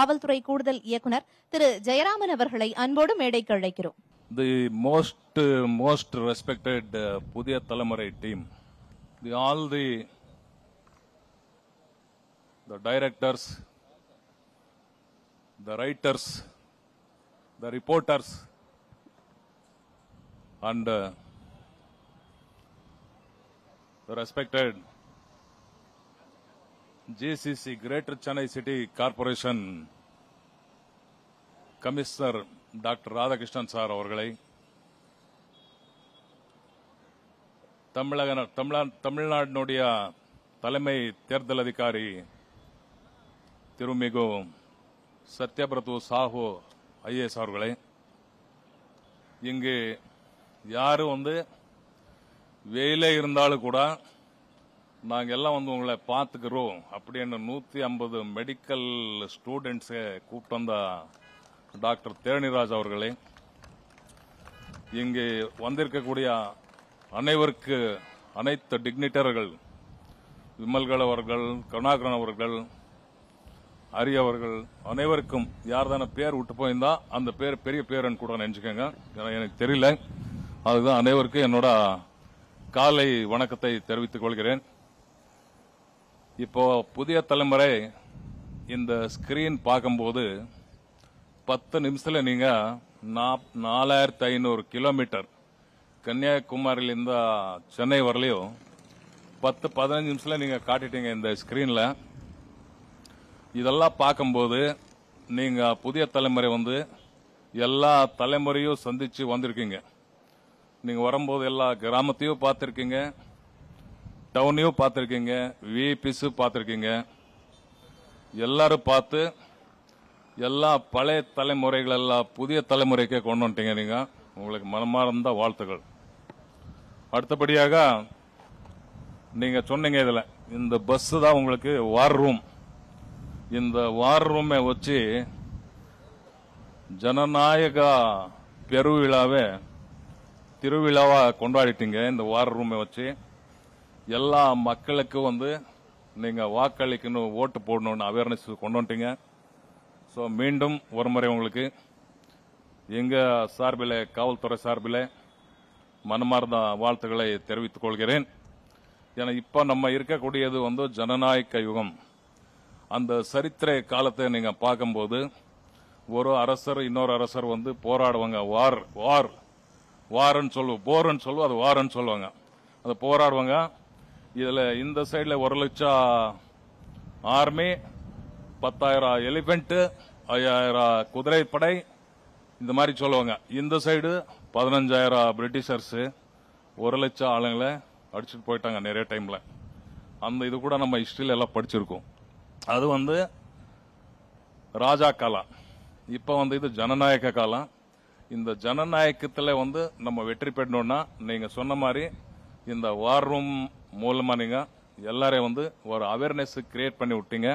காவல்துறை கூடுதல் இயக்குனர் திரு ஜெயராமன் அவர்களை அன்போடு மேடைக்கு அழைக்கிறோம். The most respected புதிய தலைமுறை team, all the directors, the writers, the reporters, and the respected GCC Greater Chennai City Corporation Commissioner Dr. Radhakrishnan sir அவர்களை, தமிழ்நாட்டினுடைய தலைமை தேர்தல் அதிகாரி திருமிகு சத்யபிரது சாஹூ ஐஏஎஸ் அவர்களே, இங்கு யாரும் வெயிலே இருந்தாலும் கூட நாங்க எல்லாம் உங்களை பார்த்துக்கிறோம் அப்படின்னு 150 மெடிக்கல் ஸ்டூடெண்ட்ஸை கூப்பிட்டு வந்த டாக்டர் தேனிராஜ் அவர்களே, இங்கு வந்திருக்கக்கூடிய அனைத்து டிக்னிட்டர்கள், விமல்கள் அவர்கள், கருணாகரன் அவர்கள், ஹரி அவர்கள், அனைவருக்கும் யார் தானே பேர் விட்டு போயிருந்தா அந்த பேர் பெரிய பேருன்னு கூட நினைச்சுக்கோங்க, எனக்கு தெரியல. அதுதான் அனைவருக்கும் என்னோட காலை வணக்கத்தை தெரிவித்துக் கொள்கிறேன். இப்போ புதிய தலைமுறை இந்த ஸ்கிரீன் பார்க்கும்போது 10 நிமிஷத்துல நீங்க 4500 கிலோமீட்டர் கன்னியாகுமரியிலிருந்து சென்னை வரலையும் 10-15 நிமிஷத்துல நீங்க காட்டிட்டீங்க இந்த ஸ்கிரீன்ல. இதெல்லாம் பார்க்கும்போது நீங்க புதிய தலைமுறை எல்லா தலைமுறையும் சந்திச்சு வந்திருக்கீங்க. நீங்க வரும்போது எல்லா கிராமத்தையும் பார்த்திருக்கீங்க, டவுனையும் பார்த்திருக்கீங்க, விஐபிஸ் பார்த்திருக்கீங்க. எல்லாரும் பார்த்து எல்லா பழைய தலைமுறைகள் எல்லாம் புதிய தலைமுறைக்கே கொண்டு வந்துட்டீங்க. நீங்க உங்களுக்கு மனமார்ந்த வாழ்த்துக்கள். அடுத்தபடியாக நீங்க சொன்னீங்க இதுல இந்த பஸ் தான் உங்களுக்கு வார் ரூம். இந்த வார் ரூமை வச்சு ஜனநாயக பெருவிழாவை திருவிழாவா கொண்டாடிட்டீங்க. இந்த வார் ரூமை வச்சு எல்லா மக்களுக்கும் நீங்க வாக்களிக்கணும், ஓட்டு போடணும்னு அவேர்னஸ் கொண்டு வந்துட்டீங்க. ஸோ மீண்டும் ஒரு முறை உங்களுக்கு எங்க சார்பில், காவல்துறை சார்பில் மனமார்ந்த வாழ்த்துக்களை தெரிவித்துக் கொள்கிறேன். ஏன்னா இப்ப நம்ம இருக்கக்கூடியது ஜனநாயக யுகம். அந்த சரித்திர காலத்தை நீங்க பார்க்கும்போது ஒரு அரசர் இன்னொரு அரசர் போராடுவாங்க. வார்ன்னு சொல்லுவோம், போர்ன்னு சொல்லுவோம், அது வார்ன்னு சொல்லுவாங்க. அது போராடுவாங்க. இதுல இந்த சைடுல 1 லட்சம் ஆர்மி, 10,000 எலிபென்ட், 5,000 குதிரைப்படை, இந்த மாதிரி சொல்லுவாங்க. இந்த சைடு 15,000 பிரிட்டிஷர்ஸ் 1 லட்சம் ஆளுங்களை அடிச்சுட்டு போயிட்டாங்க நிறைய டைம்ல. அந்த இது கூட நம்ம ஹிஸ்டரியில எல்லாம் படிச்சிருக்கோம். அது ராஜா காலம். இப்ப இது ஜனநாயக காலம். இந்த ஜனநாயகத்துல நம்ம வெற்றி பெறணும்னா நீங்க சொன்ன மாதிரி இந்த வார் ரூம் மூலமா நீங்க எல்லாரையும் ஒரு அவேர்னஸ் கிரியேட் பண்ணி விட்டீங்க.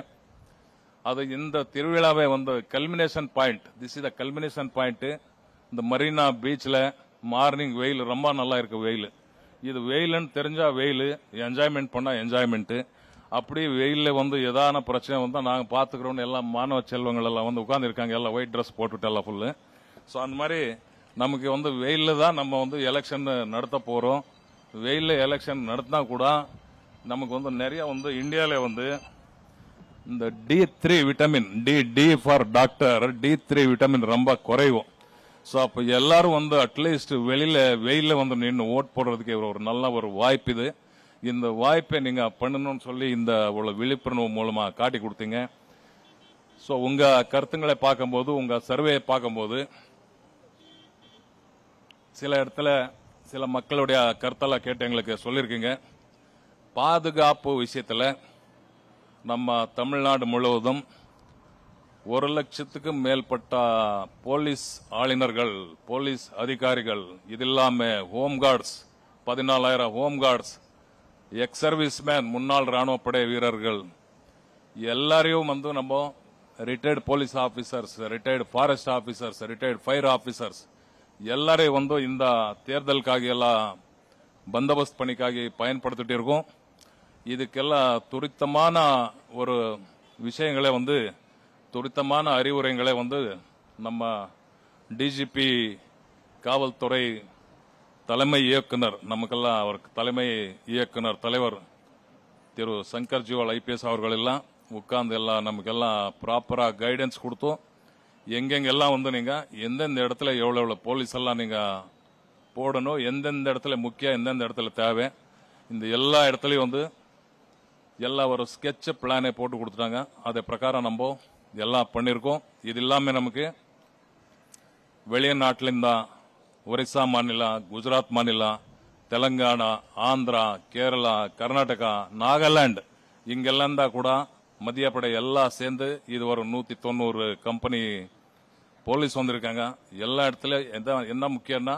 அது இந்த திருவிழாவை culmination point, this is the culmination point. இந்த மரீனா பீச்ல மார்னிங் வெயில் ரொம்ப நல்லா இருக்கு. வெயில் இது வெயில்னு தெரிஞ்சா வெயில், என்ஜாய்மெண்ட் பண்ணா என்ஜாய்மெண்ட். அப்படி வெயில்ல ஏதான பிரச்சனை நாங்க பாத்துக்கிறோம். எல்லாம் மாணவ செல்வங்கள் எல்லாம் உட்கார்ந்து இருக்காங்க, எல்லாம் ஒயிட் ட்ரெஸ் போட்டுட்டு எல்லாம் ஃபுல்லு. ஸோ அந்த மாதிரி நமக்கு வெயில்ல தான் நம்ம எலெக்ஷன் நடத்த போறோம். வெயில்ல எலெக்ஷன் நடத்தினா கூட நமக்கு நிறைய இந்தியாவில இந்த D3 vitamin, D for doctor, D3 vitamin ரொம்ப குறைவும். ஸோ அப்ப எல்லாரும் அட்லீஸ்ட் வெயில்ல நின்று ஓட் போடுறதுக்கு ஒரு நல்ல ஒரு வாய்ப்பு இது. இந்த வாய்ப்பை நீங்க பண்ணணும்னு சொல்லி இந்த விழிப்புணர்வு மூலமா காட்டி கொடுத்தீங்க. ஸோ உங்க கருத்துங்களை பார்க்கும்போது, உங்க சர்வே பார்க்கும்போது சில இடத்துல சில மக்களுடைய கருத்தெல்லாம் கேட்டு எங்களுக்கு சொல்லியிருக்கீங்க. பாதுகாப்பு விஷயத்துல நம்ம தமிழ்நாடு முழுவதும் 1 லட்சத்துக்கும் மேற்பட்ட போலீஸ் ஆளுநர்கள், போலீஸ் அதிகாரிகள், இது இல்லாம home cards 14,000 home cards, X serviceman, முன்னாள் ராணுவப்படை வீரர்கள் எல்லாரையும் நம்ம retired police officers, retired forest officers, retired fire officers எல்லாரையும் இந்த தேர்தலுக்காக எல்லாம் பந்தோபஸ்த் பணிக்காக பயன்படுத்திட்டு இருக்கோம். இதுக்கெல்லாம் துரிதமான ஒரு விஷயங்களை துரிதமான அறிவுரைகளை நம்ம டிஜிபி காவல்துறை தலைமை இயக்குனர், நமக்கெல்லாம் அவர் தலைமை இயக்குனர் தலைவர் திரு சங்கர் ஜிவால் ஐபிஎஸ் அவர்கள் எல்லாம் உட்கார்ந்து எல்லாம் நமக்கெல்லாம் ப்ராப்பரா கைடன்ஸ் கொடுத்தோம். எங்கெங்கெல்லாம் நீங்க எந்தெந்த இடத்துல எவ்வளவு போலீஸ் எல்லாம் நீங்க போடணும், எந்தெந்த இடத்துல முக்கியம், எந்தெந்த இடத்துல தேவை, இந்த எல்லா இடத்துலயும் எல்லா ஒரு ஸ்கெட்ச் பிளானே போட்டு கொடுத்துட்டாங்க. அதே பிரகாரம் நம்ம எல்லாம் பண்ணிருக்கோம். இது இல்லாம நமக்கு வெளிநாட்டிலிருந்த ஒரிசா மாநிலம், குஜராத் மாநிலம், தெலங்கானா, ஆந்திரா, கேரளா, கர்நாடகா, நாகாலாந்து இங்கெல்லாம் தான் கூட மத்திய படை எல்லாம் சேர்ந்து இது ஒரு 190 கம்பெனி போலீஸ் வந்திருக்காங்க. எல்லா இடத்துலயும் என்ன முக்கியம்னா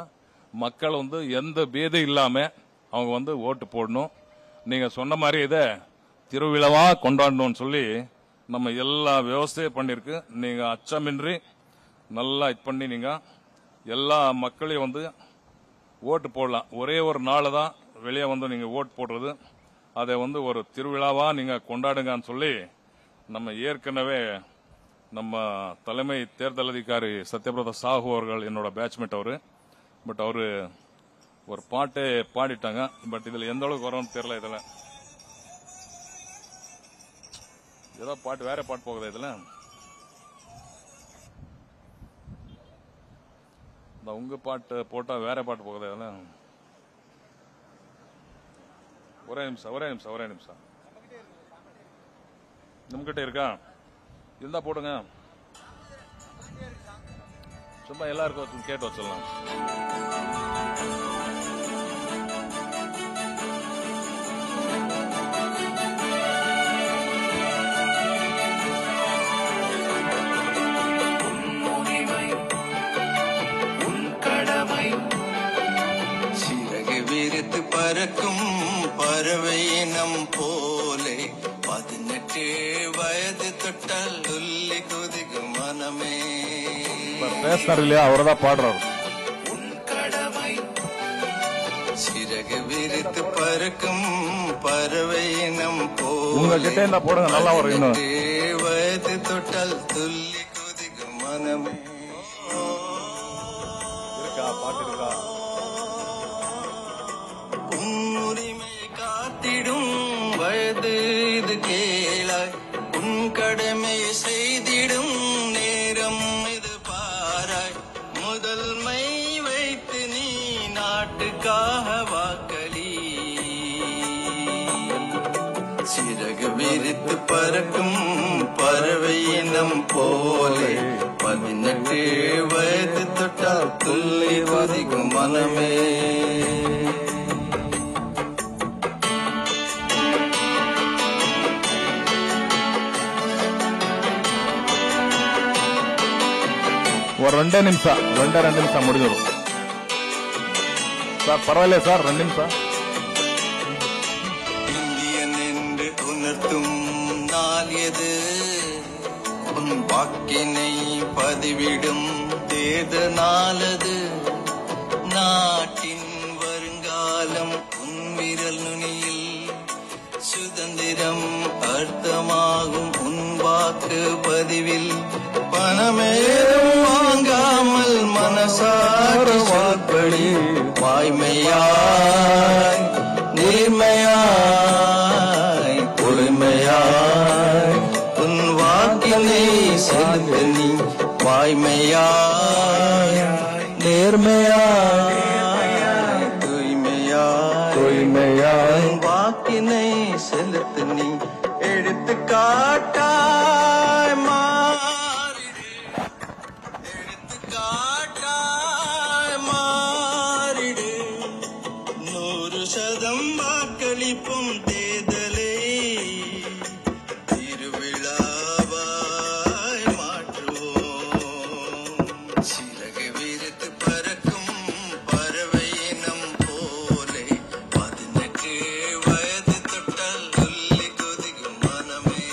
மக்கள் எந்த பேதம் இல்லாம அவங்க ஓட்டு போடணும். நீங்க சொன்ன மாதிரி இதை திருவிழாவா கொண்டாடணும்னு சொல்லி நம்ம எல்லா விவசாயம் பண்ணிருக்கு. நீங்க அச்சமின்றி நல்லா இது பண்ணி நீங்க எல்லா மக்களையும் ஓட்டு போடலாம். ஒரே ஒரு நாள் தான் வெளியே நீங்க ஓட்டு போடுறது. அதை ஒரு திருவிழாவா நீங்க கொண்டாடுங்கன்னு சொல்லி நம்ம ஏற்கனவே நம்ம தலைமை தேர்தல் அதிகாரி சத்யபிரதா சாஹூ அவர்கள் என்னோட பேட்ச்மேட் அவரு. பட் அவரு ஒரு பாட்டே பாடிட்டாங்க. பட் இதுல எந்த அளவுக்கு வரும்னு தெரியல. இதுல ஏதோ பாட்டு வேற பாட்டு போகுது. இதுல உங்க பாட்டு போட்டா வேற பாட்டு போகுது. இதுல ஒரே நிமிஷம் நம்மகிட்ட இருக்கா? இருந்தா போடுங்க. சும்மா எல்லாருக்கும் கேட்டு வச்சிடலாம். சிறகு விரித்து பறக்கும் பறவை இனம் போலே 18 வயது தொட்டால் துள்ளி குதிக்கும் மனமே. பேசுறாரு இல்லையா, அவர்தான் பாடுறாரு. சிறகு விரித்து பறக்கும் பறவை இனம் போலே உங்ககிட்ட இருந்தா போடுங்க, நல்லா வரும். இன்னும் வயது தொட்டால் துள்ளி குதிக்கும் மனமே. இருக்கா பாட்டு இருக்கா? உன்னுரிமை காத்திடும் வயது இது கேளாய், உன் கடமை செய்திடும் நேரம் இது பாராய். முதல்மை வைத்து நீ நாட்டுக்காக வாக்களி. சிறகு விரித்து பறக்கும் பறவை இனம் போலே 18 வயது தொட்டால் துள்ளி குதிக்கும் மனமே. ஒரு 2 நிமிஷம் முடிஞ்சிடும் சார். பரவாயில்ல சார், 2 நிமிஷம். இந்தியன் என்று உணர்த்தும் நாள் எது? உன் வாக்கினை பதிவிடும் தேர்தல் நாளது. நாட்டின் வருங்காலம் உன் விரல் நுனியில். சுதந்திரம் அர்த்தமாகும் உன் வாக்கு பதிவில். பணமேதும் வாங்காமல் மனசார வாக்களி. வாய்மையாய் நேர்மையாய் பொறுமையாய் உன் வாக்கினை செலுத்த நீ. வாய்மையாய் நேர்மையாய் தூய்மையாய் வாக்கினை செலுத்த நீ. எடுத்துக்காட்டாய் மாறிடு, எடுத்துக்காட்டாய் மாறிடு. 100% வாக்களிப்பும் தேர்தலை திருவிழாவாய் மாற்றுவோம். சிறகு விரித்து பறக்கும் பறவை இனம் போலே 18 வயது தொட்டால் துள்ளி குதிக்கும் மனமே.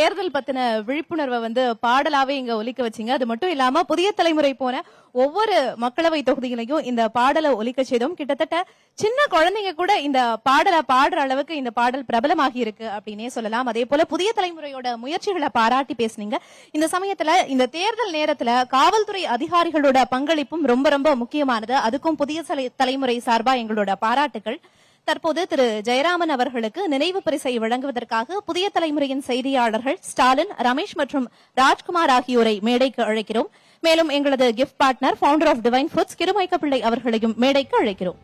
தேர்தல் பத்தின விழிப்புணர்வை வந்து பாடலாவே இங்க ஒலிக்க வச்சீங்க. அது மட்டும் இல்லாம புதிய தலைமுறை போன ஒவ்வொரு மக்களவை தொகுதிகளையும் இந்த பாடலை ஒலிக்க செய்தோம். கிட்டத்தட்ட சின்ன குழந்தைங்க கூட இந்த பாடலை பாடுற அளவுக்கு இந்த பாடல் பிரபலமாகி இருக்கு அப்படின்னே சொல்லலாம். அதே போல புதிய தலைமுறையோட முயற்சிகளை பாராட்டி பேசுனீங்க. இந்த சமயத்துல இந்த தேர்தல் நேரத்துல காவல்துறை அதிகாரிகளோட பங்களிப்பும் ரொம்ப ரொம்ப முக்கியமானது. அதுக்கும் புதிய தலைமுறை சார்பா எங்களோட பாராட்டுகள். தற்போது திரு ஜெயராமன் அவர்களுக்கு நினைவு பரிசை வழங்குவதற்காக புதிய தலைமுறையின் செய்தியாளர்கள் ஸ்டாலின், ரமேஷ் மற்றும் ராஜ்குமார் ஆகியோரை மேடைக்கு அழைக்கிறோம். மேலும் எங்களது gift partner founder of Divine Foods கிருமைக்கப்பிள்ளை அவர்களையும் மேடைக்கு அழைக்கிறோம்.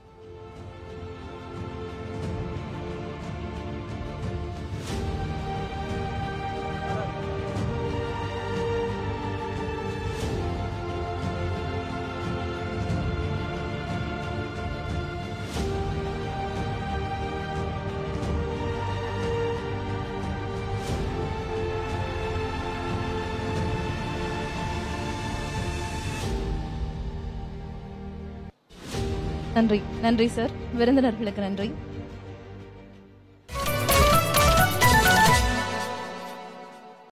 நன்றி சார். விருந்தினர்களுக்கு நன்றி.